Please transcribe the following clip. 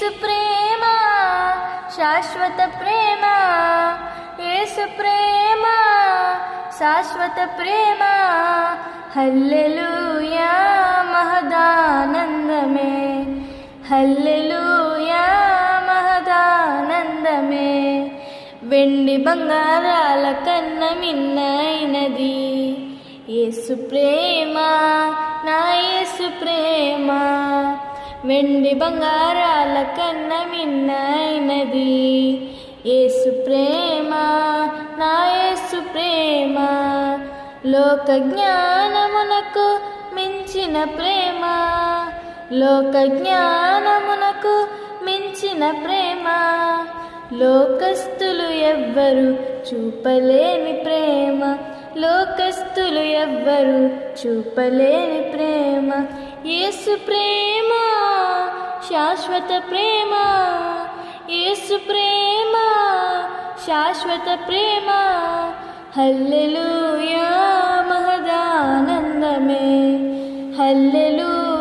యేసు ప్రేమ శాశ్వత ప్రేమ, యేసు ప్రేమ శాశ్వత ప్రేమ. హల్లెలూయా మహదానందమే, హల్లెలూయా మహదానందమే. వెండి బంగారాల కన్న మిన్నైనది యేసు ప్రేమ, నా యేసు ప్రేమ. వెండి బంగారాల కన్న మిన్నైనది యేసు ప్రేమ, నా యేసు ప్రేమ. లోక జ్ఞానమునకు మించిన ప్రేమ, లోక జ్ఞానమునకు మించిన ప్రేమ. లోకస్తులు ఎవ్వరు చూపలేని ప్రేమ, లోకస్తులు ఎవ్వరు చూపలేని ప్రేమ. యేసు ప్రేమ శాశ్వత ప్రేమ, యేసు ప్రేమ శాశ్వత ప్రేమ. హల్లెలూయా మహదానందమే, హల్లెలూయా